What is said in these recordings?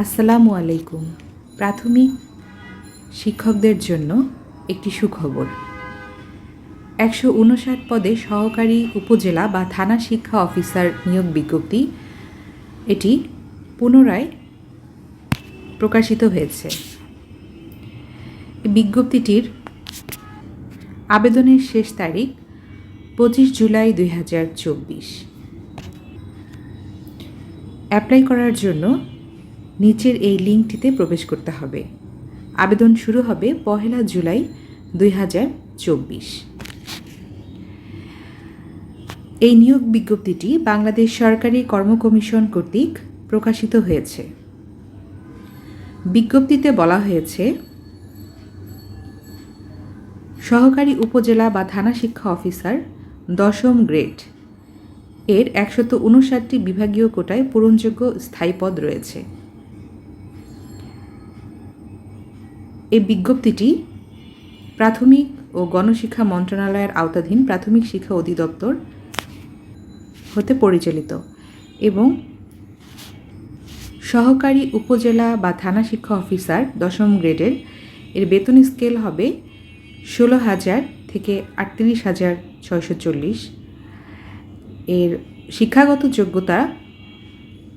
আসসালামু আলাইকুম। প্রাথমিক শিক্ষকদের জন্য একটি সুখবর। 159 পদে সহকারী উপজেলা বা থানা শিক্ষা অফিসার নিয়োগ বিজ্ঞপ্তি এটি পুনরায় প্রকাশিত হয়েছে। বিজ্ঞপ্তিটির আবেদনের শেষ তারিখ 25 জুলাই 2024। অ্যাপ্লাই করার জন্য নিচের এই লিঙ্কটিতে প্রবেশ করতে হবে। আবেদন শুরু হবে 1 জুলাই 2024। এই নিয়োগ বিজ্ঞপ্তিটি বাংলাদেশ সরকারি কর্ম কমিশন কর্তৃক প্রকাশিত হয়েছে। বিজ্ঞপ্তিতে বলা হয়েছে, সহকারী উপজেলা বা থানা শিক্ষা অফিসার 10ম গ্রেড এর 159টি বিভাগীয় কোটায় পূরণযোগ্য স্থায়ী পদ রয়েছে। এই বিজ্ঞপ্তিটি প্রাথমিক ও গণশিক্ষা মন্ত্রণালয়ের আওতাধীন প্রাথমিক শিক্ষা অধিদপ্তর হতে পরিচালিত এবং সহকারী উপজেলা বা থানা শিক্ষা অফিসার 10ম গ্রেডের এর বেতন স্কেল হবে 16,000 থেকে 38,640। এর শিক্ষাগত যোগ্যতা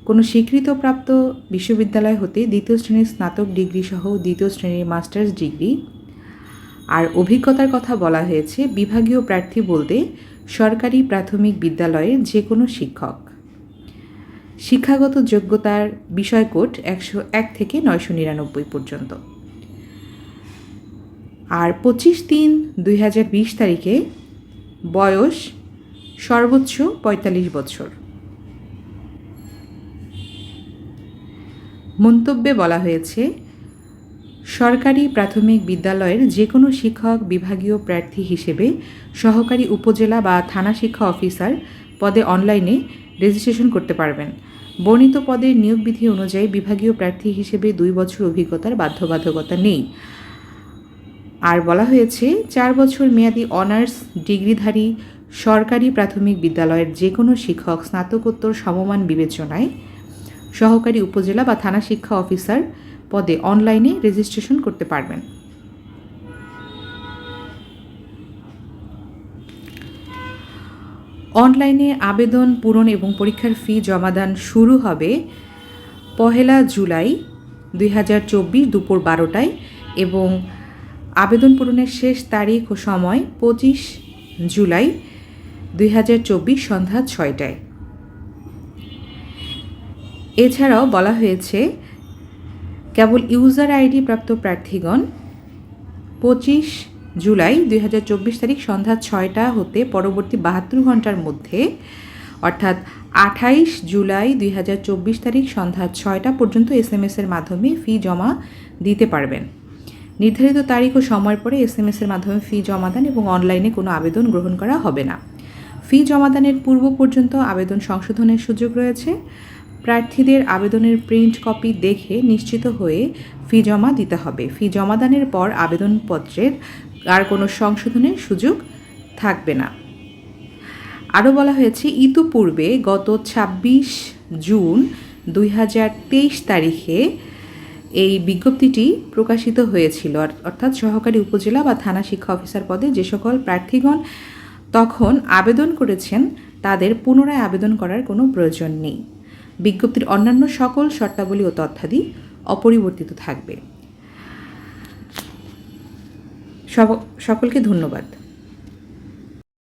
কোনো স্বীকৃতপ্রাপ্ত বিশ্ববিদ্যালয় হতে 2য় শ্রেণীর স্নাতক ডিগ্রি সহ 2য় শ্রেণীর মাস্টার্স ডিগ্রি। আর অভিজ্ঞতার কথা বলা হয়েছে, বিভাগীয় প্রার্থী বলতে সরকারি প্রাথমিক বিদ্যালয়ের যে কোনো শিক্ষক। শিক্ষাগত যোগ্যতার বিষয়কোড 101 থেকে 999 পর্যন্ত। আর 25/3/2020 তারিখে বয়স সর্বোচ্চ 45 বছর। মন্তব্যে বলা হয়েছে, সরকারি প্রাথমিক বিদ্যালয়ের যে কোনো শিক্ষক বিভাগীয় প্রার্থী হিসেবে সহকারী উপজেলা বা থানা শিক্ষা অফিসার পদে অনলাইনে রেজিস্ট্রেশন করতে পারবেন। বর্ণিত পদের নিয়োগ বিধি অনুযায়ী বিভাগীয় প্রার্থী হিসেবে 2 বছর অভিজ্ঞতার বাধ্যবাধকতা নেই। আর বলা হয়েছে, 4 বছর মেয়াদী অনার্স ডিগ্রিধারী সরকারি প্রাথমিক বিদ্যালয়ের যে কোনো শিক্ষক স্নাতকোত্তর সমমান বিবেচনায় সহকারী উপজেলা বা থানা শিক্ষা অফিসার পদে অনলাইনে রেজিস্ট্রেশন করতে পারবেন। অনলাইনে আবেদন পূরণ এবং পরীক্ষার ফি জমাদান শুরু হবে 1 জুলাই 2024 দুপুর 12টায় এবং আবেদন পূরণের শেষ তারিখ ও সময় 25 জুলাই 2024 সন্ধ্যা 6টায়। এছাড়াও বলা হয়েছে, কেবল ইউজার আইডি প্রাপ্ত প্রার্থীগণ 25 জুলাই 2024 তারিখ সন্ধ্যা 6টা হতে পরবর্তী 72 ঘন্টার মধ্যে অর্থাৎ 28 জুলাই 2024 তারিখ সন্ধ্যা 6টা পর্যন্ত SMS-এর মাধ্যমে ফি জমা দিতে পারবেন। নির্ধারিত তারিখ ও সময়ের পরে SMS-এর মাধ্যমে ফি জমাদান এবং অনলাইনে কোনো আবেদন গ্রহণ করা হবে না। ফি জমাদানের পূর্ব পর্যন্ত আবেদন সংশোধনের সুযোগ রয়েছে। প্রার্থীদের আবেদনের প্রিন্ট কপি দেখে নিশ্চিত হয়ে ফি জমা দিতে হবে। ফি জমাদানের পর আবেদনপত্রের আর কোনো সংশোধনের সুযোগ থাকবে না। আরও বলা হয়েছে, ইতিপূর্বে গত 26 জুন 2023 তারিখে এই বিজ্ঞপ্তিটি প্রকাশিত হয়েছিল। অর্থাৎ সহকারী উপজেলা বা থানা শিক্ষা অফিসার পদে যে সকল প্রার্থীগণ তখন আবেদন করেছেন তাদের পুনরায় আবেদন করার কোনো প্রয়োজন নেই। বিজ্ঞপ্তির অন্যান্য সকল শর্তাবলী ও তথ্যাদি অপরিবর্তিত থাকবে। সকলকে ধন্যবাদ।